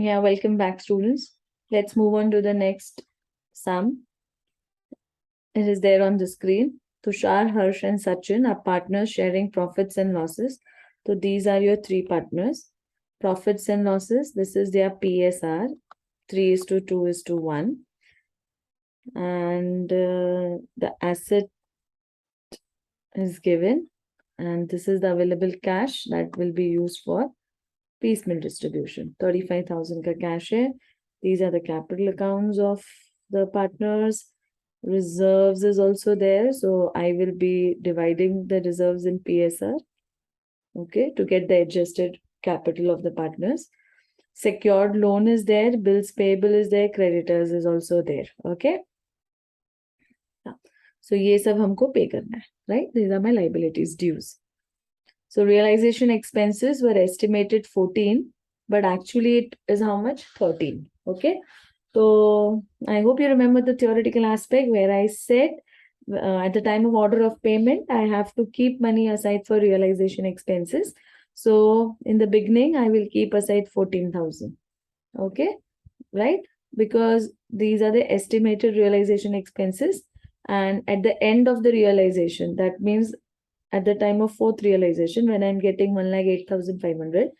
Yeah, welcome back, students. Let's move on to the next sum. It is there on the screen. Tushar, Harsh, and Sachin are partners sharing profits and losses. So these are your three partners. Profits and losses, this is their PSR, 3:2:1. And the asset is given. And this is the available cash that will be used for piecemeal distribution. 35,000 ka cash hai. These are the capital accounts of the partners. Reserves is also there. So I will be dividing the reserves in PSR, okay, to get the adjusted capital of the partners. Secured loan is there. Bills payable is there. Creditors is also there. Okay. So ये सब हमको pay करना है, right? These are my liabilities, dues. So realization expenses were estimated 14, but actually it is how much? 13. Okay. So I hope you remember the theoretical aspect where I said at the time of order of payment, I have to keep money aside for realization expenses. So in the beginning, I will keep aside 14,000. Okay. Right? Because these are the estimated realization expenses. And at the end of the realization, that means at the time of fourth realization, when I'm getting 1,08,500,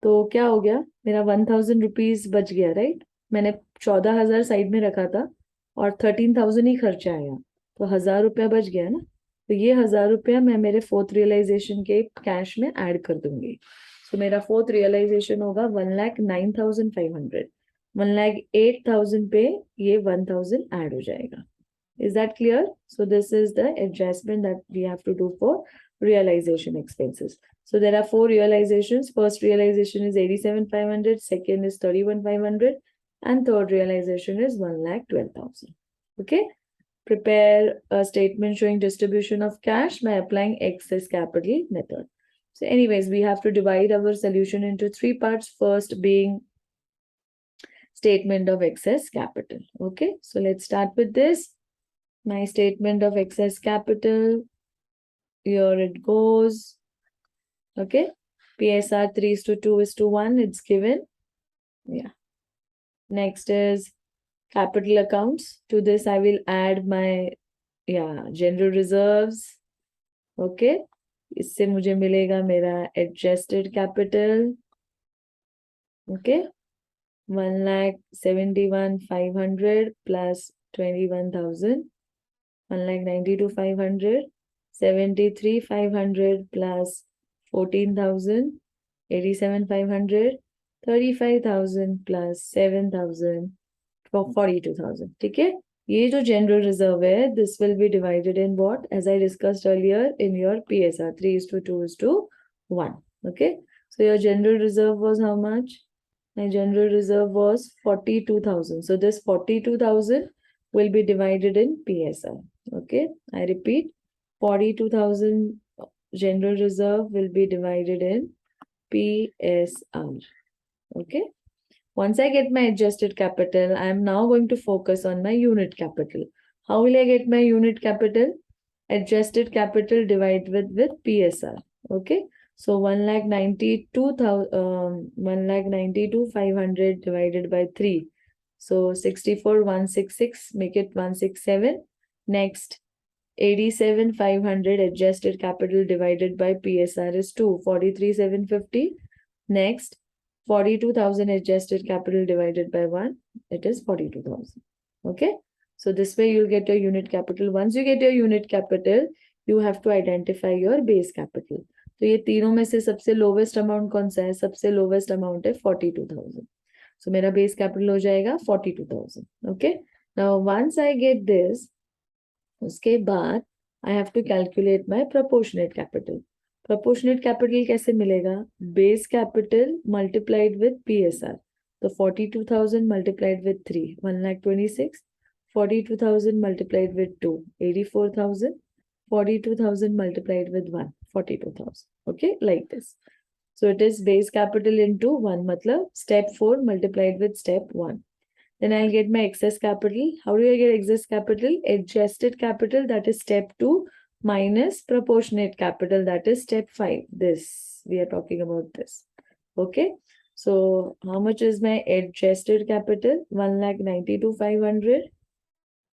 तो क्या हो गया, मेरा 1,000 rupees बच गया, right? मैंने 14,000 side में रखा था और 13,000 ही खर्चा आया, तो 1,000 रुपया बच गया ना. तो ये 1,000 रुपया मैं मेरे फोर्थ रियलाइजेशन के कैश में ऐड कर दूंगी. सो मेरा फोर्थ रियलाइजेशन होगा 1,09,500. 1,08,000 पे ये 1,000 ऐड हो जाएगा. Is that clear? So this is the adjustment that we have to do for realization expenses. So there are four realizations. First realization is 87,500. Second is 31,500. And third realization is 1,12,000. Okay. Prepare a statement showing distribution of cash by applying excess capital method. So anyways, we have to divide our solution into three parts. First being statement of excess capital. Okay. So let's start with this. My statement of excess capital, here it goes. Okay. PSR 3:2:1, it's given. Yeah. Next is capital accounts. To this, I will add my general reserves. Okay. इससे मुझे मिलेगा मेरा adjusted capital. Okay. 1,71,500 plus 21,000. 1,92,500, 73,500 plus 14,000, 87,500, 35,000 plus 7,000, 42,000. ठीक है? ये जो general reserve है, this will be divided in what? As I discussed earlier in your PSR, 3:2:1. Okay? So your general reserve was how much? My general reserve was 42,000. So this 42,000 will be divided in PSR. Okay, I repeat, 42,000 general reserve will be divided in PSR. Okay, once I get my adjusted capital, I am now going to focus on my unit capital. How will I get my unit capital? Adjusted capital divided with PSR. Okay, so 1,92,500 divided by 3. So 64,166, make it 167. Next, 87,500 adjusted capital divided by PSR is 2, 43,750. Next, 42,000 adjusted capital divided by 1, it is 42,000. Okay. So this way you'll get your unit capital. Once you get your unit capital, you have to identify your base capital. तो ये तीनों में से सबसे lowest amount कौन सा है? सबसे lowest amount है 42,000. So मेरा base capital हो जाएगा 42,000. Okay. Now once I get this, उसके बाद I have to calculate my proportionate capital. Proportionate capital कैसे मिलेगा? Base capital multiplied with PSR. So 42,000 multiplied with 3, 1,26,000. 42,000 multiplied with 2, 84,000. 42,000 multiplied with 1, 42,000. Okay, like this. So it is base capital into 1, matlab step 4 multiplied with step 1. Then I'll get my excess capital. How do I get excess capital? Adjusted capital, that is step 2, minus proportionate capital, that is step 5. This, we are talking about this. Okay. So how much is my adjusted capital? 1,92,500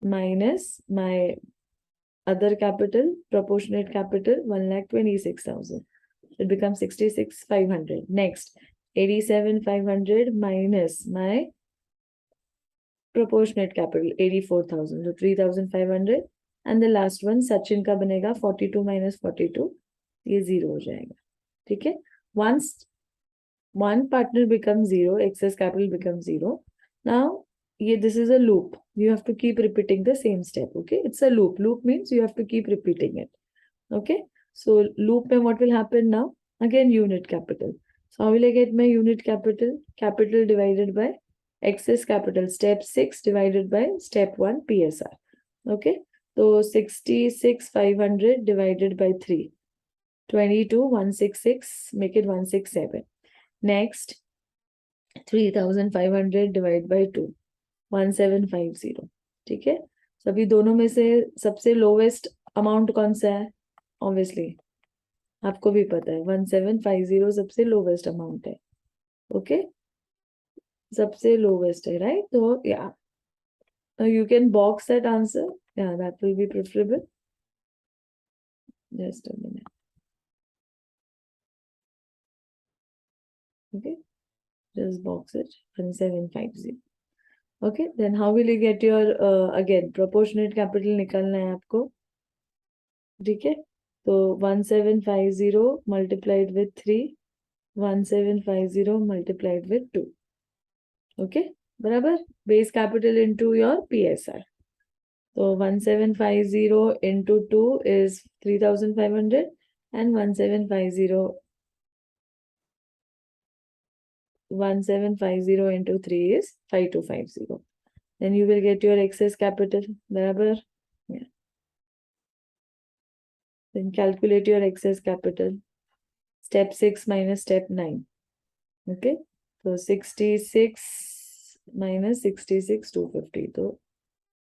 minus my other capital, proportionate capital, 1,26,000. It becomes 66,500. Next, 87,500 minus my proportionate capital, 84,000. So 3,500. And the last one, Sachin का बनेगा 42 minus 42. ये 0 हो जाएगा. ठीक है? Once one partner becomes 0, excess capital becomes 0. Now, this is a loop. You have to keep repeating the same step. Okay? It's a loop. Loop means you have to keep repeating it. Okay? So, loop mein what will happen now? Again, unit capital. So, how will I get my unit capital? Capital divided by excess capital. Step 6 divided by step 1 PSR. Okay? So, 66,500 divided by 3. 22,166. Make it 167. Next, 3,500 divided by 2. 1750. ठीक है? सभी दोनों में से सबसे lowest amount कौन सा है? ऑब्वियसली आपको भी पता है 1750 सबसे लोवेस्ट अमाउंट है. ओके, सबसे लोवेस्ट है, राइट? तो yeah you can box that answer. Yeah that will be preferable. Just a minute. Okay, just box it. 1750. Okay, then how will you get your again proportionate capital निकालना है आपको. ठीक है, तो 1750 multiplied with 3, 1750 multiplied with 2. Okay, बराबर. Base capital into your PSR. So 1750 into 2 is 3,500 and 1750 into 3 is 5,250. Then you will get your excess capital. Barabar? Yeah. Then calculate your excess capital. Step 6 minus step 9. Okay. So 66 minus 66,250. So,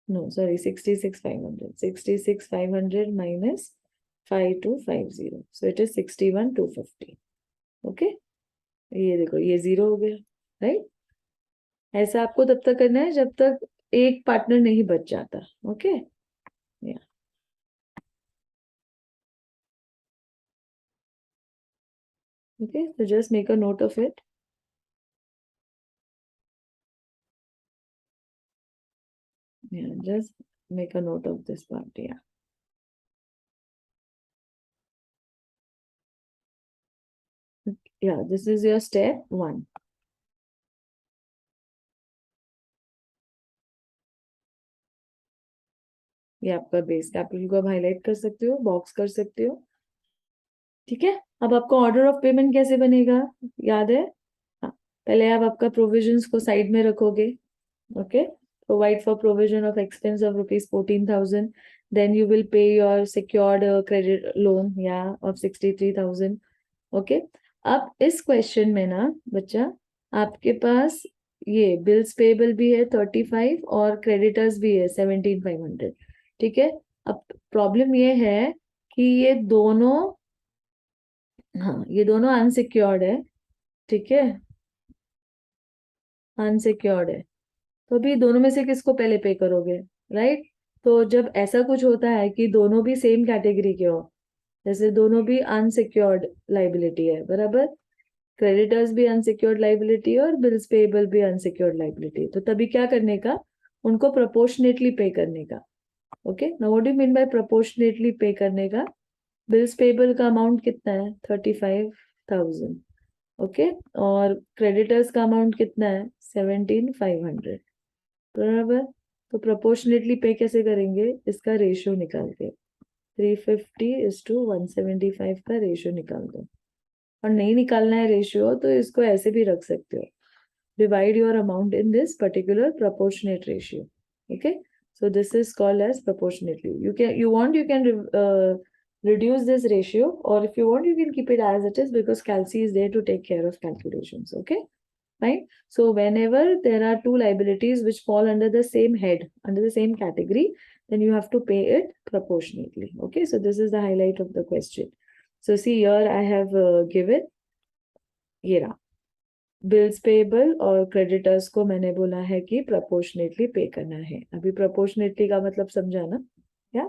no, sorry, 66,500. 66,500 minus 5,250. So it is 61,250. Okay. ये देखो, ये 0 हो गया, right? ऐसा आपको तब तक करना है जब तक एक पार्टनर नहीं बच जाता. ओके, या okay, so just make a note of it. Yeah, just make a note of this part. Yeah. Yeah, this is your step 1. ये आपका बेस कैपिटल को आप हाईलाइट कर सकते हो, बॉक्स कर सकते हो. ठीक है, अब आपका ऑर्डर ऑफ पेमेंट कैसे बनेगा याद है? हाँ, पहले आप आपका प्रोविजंस को साइड में रखोगे. Okay, provide for provision of expense of rupees 14,000. Then you will pay your secured credit loan, yeah, of 63,000. Okay, अब इस क्वेश्चन में ना बच्चा आपके पास ये बिल्स पेबल भी है 35 और क्रेडिटर्स भी है 17,500. ठीक है, अब प्रॉब्लम ये है कि ये दोनों, हाँ, ये दोनों अनसिक्योर्ड है. ठीक है, अनसिक्योर्ड है. तो अभी दोनों में से किसको पहले पे करोगे, राइट? तो जब ऐसा कुछ होता है कि दोनों भी सेम कैटेगरी के हो, जैसे दोनों भी अनसिक्योर्ड लाइबिलिटी है, बराबर, क्रेडिटर्स भी अनसिक्योर्ड लाइबिलिटी है और बिल्स पेएबल भी अनसिक्योर्ड लाइबिलिटी है, तो तभी क्या करने का, उनको प्रोपोर्शनेटली पे करने का. Okay, now what do you mean by proportionately पे करने का? बिल्स पेएबल का अमाउंट कितना है? 35,000. ओके, और क्रेडिटर्स का अमाउंट कितना है? 17,500. बराबर, तो प्रोपोर्शनेटली पे कैसे करेंगे? इसका रेशियो निकाल के 350:175 का रेशियो निकाल दो. और नहीं निकालना है रेशियो तो इसको ऐसे भी रख सकते हो, divide your amount in this particular proportionate ratio. Okay, so this is called as proportionately. You can reduce this ratio, or if you want you can keep it as it is, because Calci is there to take care of calculations. Okay, fine. So whenever there are two liabilities which fall under the same head, under the same category, then you have to pay it proportionately. Okay, so this is the highlight of the question. So see here I have given here. Bills payable और creditors को मैंने बोला है कि proportionately पे करना है। अभी प्रोपोर्शनेटली का मतलब समझा ना? या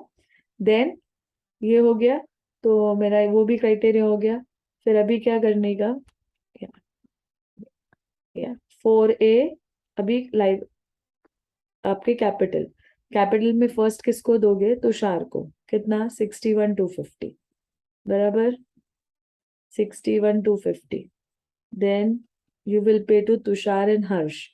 देन ये हो गया, तो मेरा वो भी क्राइटेरिया हो गया। फिर अभी क्या करने का? या 4A, अभी लाइव आपके कैपिटल, कैपिटल में फर्स्ट किसको दोगे? तुषार को। कितना? 61,250 बराबर, 61,250। Then you will pay to Tushar and Harsh.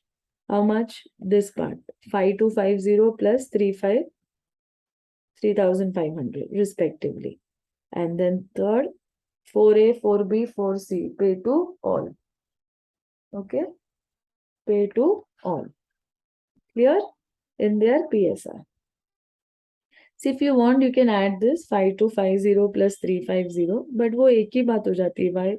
How much? This part. 5250 plus 3,500 respectively. And then third, 4A, 4B, 4C. Pay to all. Okay? Pay to all. Clear? In their PSR. So if you want, you can add this 5250 plus 350. But वो एक ही बात हो जाती है. Why?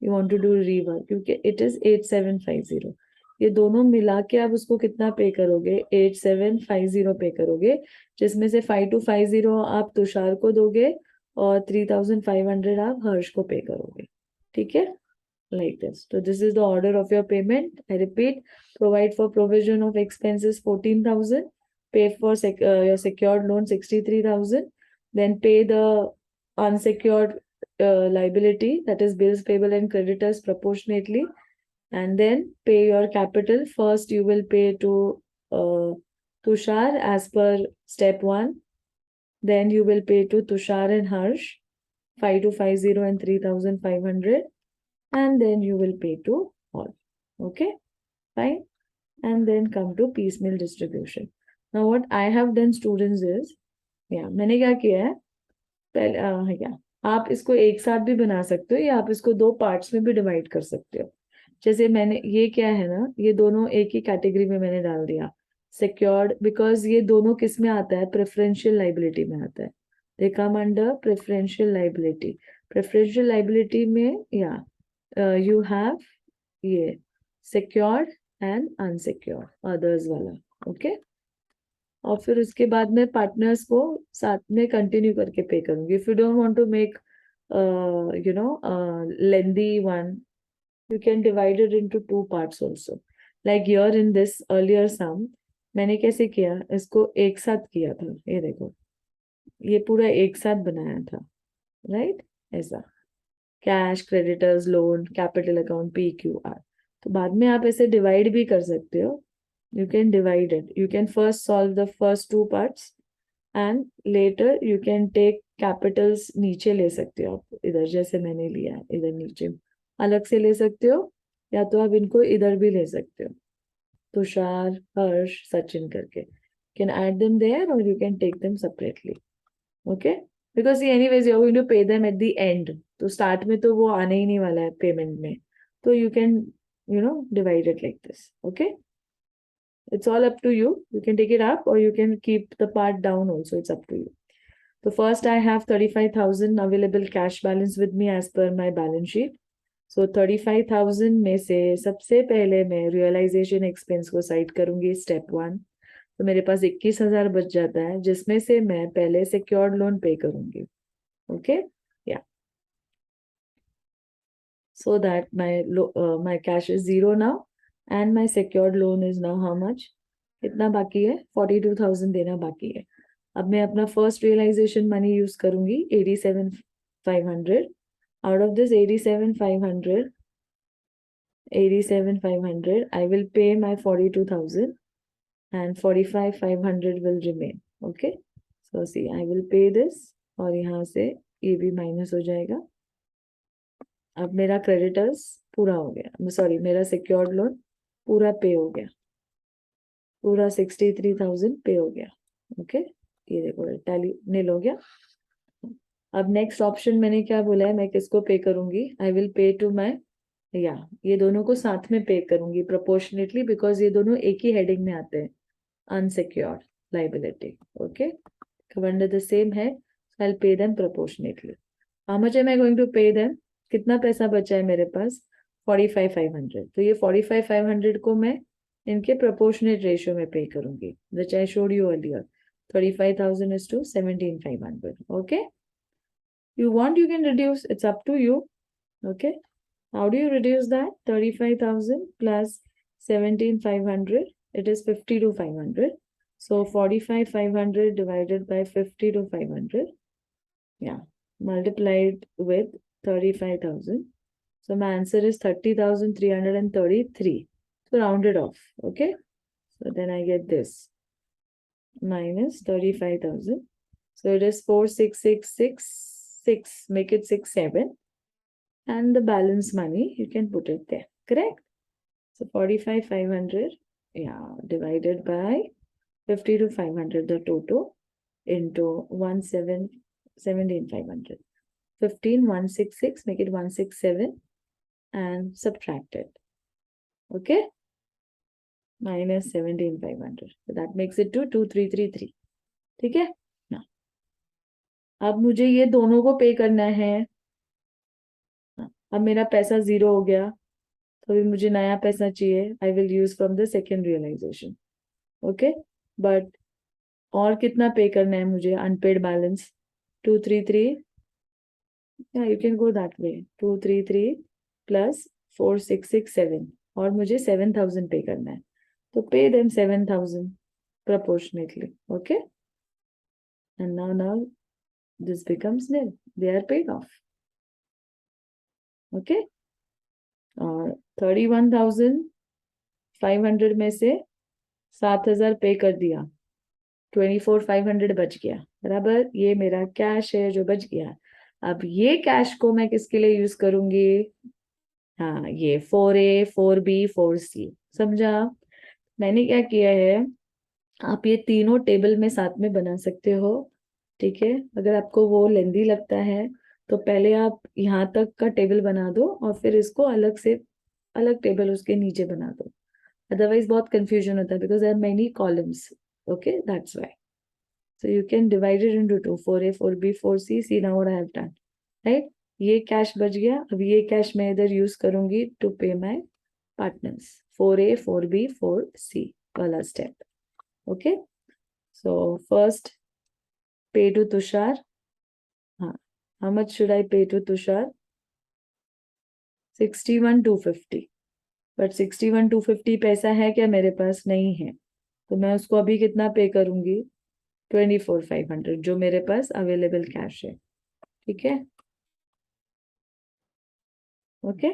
You want to do rework क्योंकि it is 8750. ये दोनों मिला के आप उसको कितना पे करोगे? 8750 पे करोगे, जिसमें से 5250 आप तुषार को दोगे और 3500 आप हर्ष को पे करोगे। ठीक है? Like this. So this is the order of your payment. I repeat, provide for provision of expenses 14,000, pay for your secured loan 63,000, then pay the unsecured liability, that is bills payable and creditors proportionately, and then pay your capital. First you will pay to Tushar as per step 1, then you will pay to Tushar and Harsh 5250 and 3,500, and then you will pay to all. Okay, fine. And then come to piecemeal distribution. Now what I have done, students, is मैंने क्या किया है? पहले आप इसको एक साथ भी बना सकते हो या आप इसको दो पार्ट्स में भी डिवाइड कर सकते हो। जैसे मैंने ये क्या है ना, ये दोनों एक ही कैटेगरी में मैंने डाल दिया, सिक्योर्ड, बिकॉज ये दोनों किस में आता है? प्रेफरेंशियल लाइबिलिटी में आता है। They come under preferential liability. Preferential liability में you have ये secured and unsecured, others वाला। ओके, और फिर उसके बाद में पार्टनर्स को साथ में कंटिन्यू करके पे करूंगी। If you don't want to make lengthy one, you can divide it into two parts also. Like here in this earlier sum, मैंने कैसे किया? इसको एक साथ किया था। ये देखो, ये पूरा एक साथ बनाया था, राइट? ऐसा cash, creditors, loan, capital account, PQR। तो बाद में आप ऐसे डिवाइड भी कर सकते हो। You can divide it, you can first solve the first two parts and later you can take capitals नीचे ले सकते हो आप, इधर जैसे मैंने लिया है, इधर नीचे अलग से ले सकते हो, या तो आप इनको इधर भी ले सकते हो, तुषार, हर्ष, सचिन करके। Can add them there or you can take them separately. Okay, because anyways you are going to pay them at the end, तो स्टार्ट में तो वो आने ही नहीं वाला है पेमेंट में, तो you can divide it like this. Okay, it's all up to you. You can take it up or you can keep the part down also, it's up to you. So first I have 35,000 available cash balance with me as per my balance sheet. So 35,000 में से सबसे पहले मैं realisation expense को side करूंगी, step 1। तो मेरे पास 21,000 बच जाता है, जिसमें से मैं पहले सिक्योर्ड लोन पे करूंगी। ओके, या so that my cash is zero now and my secured loan is now how much? कितना बाकी है? 42,000 देना बाकी है। अब मैं अपना फर्स्ट रियलाइजेशन मनी यूज करूंगी 87,500। out of this 87,500 I will pay my 42,000 and 45,500 will remain. Okay, so see, I will pay this और यहाँ से ये भी माइनस हो जाएगा। अब मेरा क्रेडिटर्स पूरा हो गया, सॉरी मेरा सिक्योर्ड लोन पूरा पे हो गया, पूरा 63,000 पे हो गया। ओके, ये देखो टैली नील हो गया। अब नेक्स्ट ऑप्शन मैंने क्या बोला है, मैं किसको पे करूंगी? आई विल पे टू माई, ये दोनों को साथ में पे करूंगी प्रोपोर्शनेटली, बिकॉज ये दोनों एक ही हेडिंग में आते हैं, unsecured liability. Okay, under the same है, I will pay them proportionately. How much am I going to pay them? कितना पैसा बचा है मेरे पास? 45,500। तो ये 45,500 को मैं इनके प्रोपोर्शनेट रेशियो में पे करूंगी, which I showed you earlier. 35,000 is to 17,500. Okay, you want you can reduce, it's up to you. Okay, How do you reduce that? 35,000 plus 17,500. It is 52,500. So 45,500 divided by 52,500. Yeah. Multiplied with 35,000. So my answer is 30,333. So round it off. Okay. So then I get this minus 35,000. So it is 46666. Make it 67. And the balance money, you can put it there. Correct? So 45,500. Yeah. Divided by 52,500, the total, into 17,500. 15,166, make it 167 and subtract it. Okay? Minus 17,500. So that makes it to 2333. ठीक है ना? अब मुझे ये दोनों को पे करना है. अब मेरा पैसा 0 हो गया, तो अभी मुझे नया पैसा चाहिए. I will use from the second realisation. Okay, but और कितना पे करना है मुझे? Unpaid balance 233. या you can go that way. 233 plus 4,667 और मुझे 7,000 पे करना है. तो pay them 7,000 proportionately. Okay, and now this becomes nil. They are paid off. Okay, और 31,500 में से 7,000 पे कर दिया. 24,500 बच गया. बराबर, ये मेरा कैश है जो बच गया. अब ये कैश को मैं किसके लिए यूज करूंगी? हाँ, ये 4A 4B 4C. समझा? मैंने क्या किया है, आप ये तीनों टेबल में साथ में बना सकते हो. ठीक है, अगर आपको वो लेंदी लगता है तो पहले आप यहाँ तक का टेबल बना दो और फिर इसको अलग से अलग टेबल उसके नीचे बना दो. अदरवाइज बहुत कंफ्यूजन होता है because there are many columns. Okay, that's why. So you can divide it into two, 4A 4B 4C. See now what I have done, right? ये कैश बच गया. अब ये कैश मैं इधर यूज करूंगी टू पे माई पार्टनर्स. 4A 4B 4C वाला स्टेप. ओके, सो फर्स्ट पे टू तुषार. हाँ, how much should I pay to Tushar? 61,250. But 61,250 पैसा है क्या मेरे पास? नहीं है. तो मैं उसको अभी कितना पे करूंगी? 24,500 जो मेरे पास अवेलेबल कैश है. ठीक है, okay.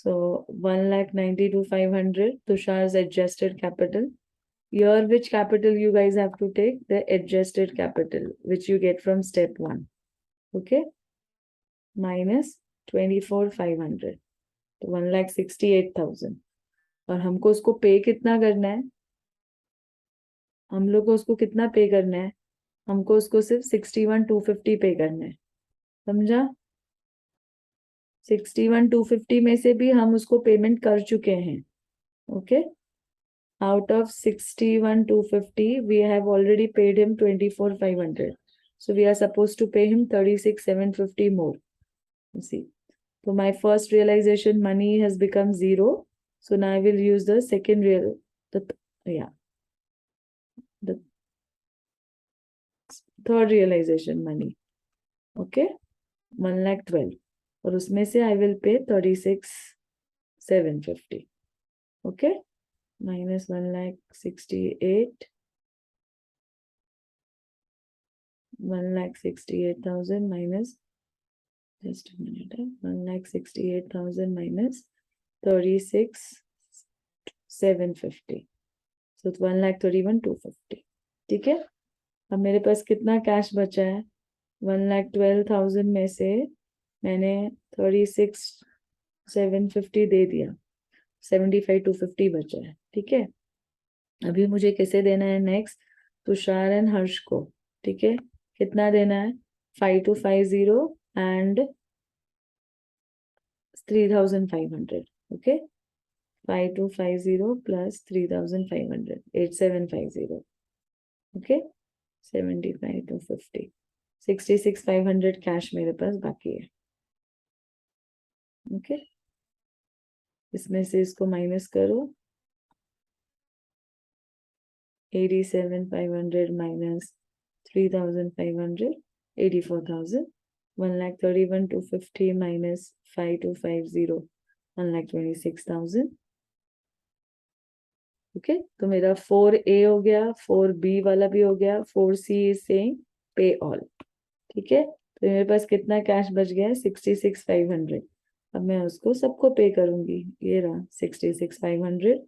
So 1,92,500 Tushar's adjusted capital. Here, which capital you guys have to take? The adjusted capital, which you get from step 1. Okay, minus 24,500. तो 1,68,000. और हमको उसको पे कितना करना है? हम लोग को उसको कितना पे करना है? हमको उसको सिर्फ 61,250 पे करना है. समझा? 61,250 में से भी हम उसको पेमेंट कर चुके हैं. Okay, out of 61,250 we have already paid him 24,500. So we are supposed to pay him 36,750 more. You see, so my first realization money has become 0. So now I will use the second the third realization money. Okay, 1,12,000 और उसमें से I will pay 36,750. Okay, minus 1,68,000. 1,68,000 minus, just a minute, 1,68,000 minus 36,750. So it's 1,31,250. ठीक है, अब मेरे पास कितना cash बचा है? 1,12,000 में से मैंने 36,750 दे दिया. 75,250 बचा है. ठीक है, अभी मुझे किसे देना है नेक्स्ट? तुषार एंड हर्ष को. ठीक है, कितना देना है? 5,250 and 3,500. Okay, 5,250 plus 3,500, 8,750. Okay, 75,250. 66,500 cash मेरे पास बाकी है. ओके, इसमें से इसको माइनस करो. 87,500 minus 3,500, 84,000. 1,31,250 minus 5,250, 1,26,000. ओके, तो मेरा 4A हो गया, 4B वाला भी हो गया, 4C इज सेइंग पे ऑल. ठीक है, तो मेरे पास कितना कैश बच गया है? 66,500. अब मैं उसको सबको पे करूंगी. ये रहा 66,500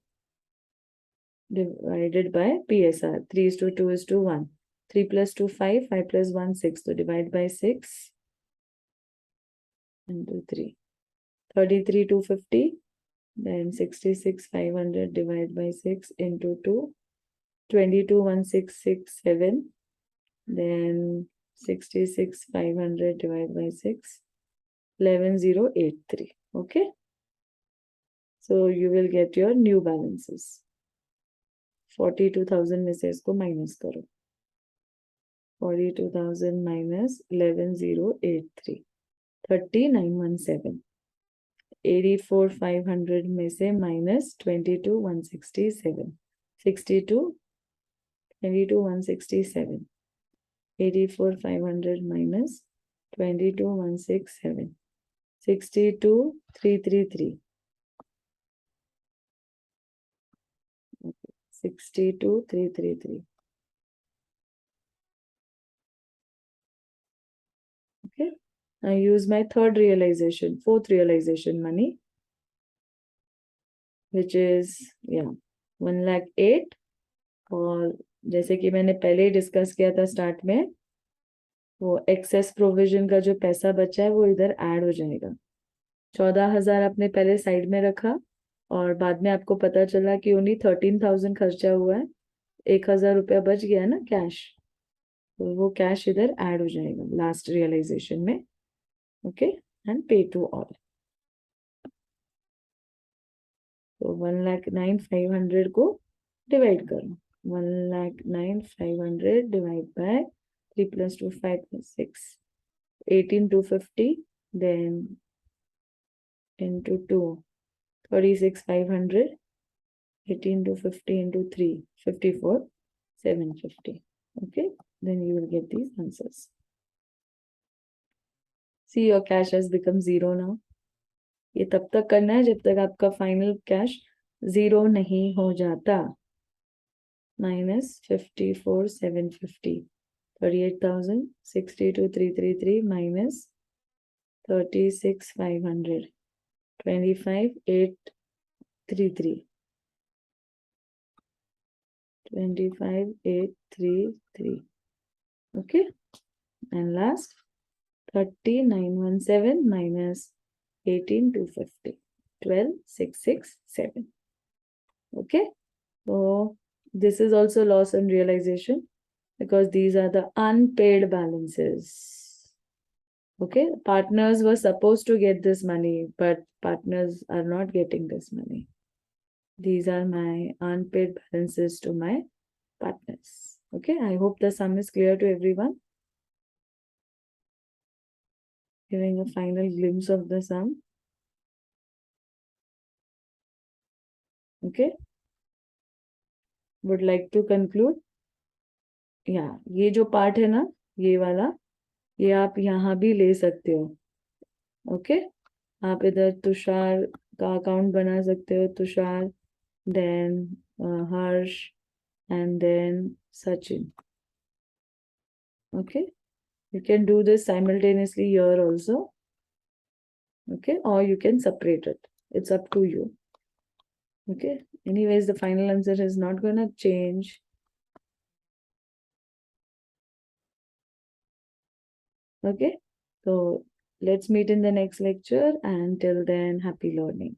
divided by PSR. 3:2:1. 3 plus 2 5, 5 plus 1 6. So divide by 6 into 3. 33,250. Then 66,500 divided by 6 into 2. 22,167. Then 66,500 divided by 6. 11,083. Okay. So you will get your new balances. 42,000 में से इसको माइनस करो. 42,000 minus 11,083. 30,917. 84,500 में से minus 22,167. 22,167. 84,500 minus 22,167. 62,333. 62,333. Okay. I use my fourth realization money, which is 1,08,000. और जैसे कि मैंने पहले ही डिस्कस किया था स्टार्ट में, वो एक्सेस प्रोविजन का जो पैसा बचा है वो इधर ऐड हो जाएगा. 14,000 आपने पहले साइड में रखा और बाद में आपको पता चला कि ओनली 13,000 खर्चा हुआ है. 1,000 रुपया बच गया ना कैश, तो वो कैश इधर ऐड हो जाएगा लास्ट रियलाइजेशन में. ओके, एंड पे टू ऑल. तो 1,09,500 को डिवाइड करो. 1,09,500 divide by 3 plus 2 5 plus 6. 18,250. Then into 2. 36,500. 18,250 into 3. 54,750. Okay, then you will get these answers. See, your cash has become zero now. ये तब तक करना है जब तक आपका फाइनल कैश जीरो नहीं हो जाता. minus 54,750. 38,000. 62,333 minus 36,500. 25,833. 25,833. Okay, and last 30,917 minus 18,250. 12,667. Okay, so this is also loss and realization because these are the unpaid balances. Okay, partners were supposed to get this money, but partners are not getting this money. These are my unpaid balances to my partners. Okay, I hope the sum is clear to everyone. Giving a final glimpse of the sum. Okay, would like to conclude. ये जो part है ना, ये वाला, ये आप यहाँ भी ले सकते हो. ओके, आप इधर तुषार का अकाउंट बना सकते हो. Tushar, then Harsh, and then Sachin. Okay, you can do this simultaneously here also. Okay, or you can separate it. It's up to you. Okay, anyways, the final answer is not gonna change. Okay, so let's meet in the next lecture, and till then, happy learning.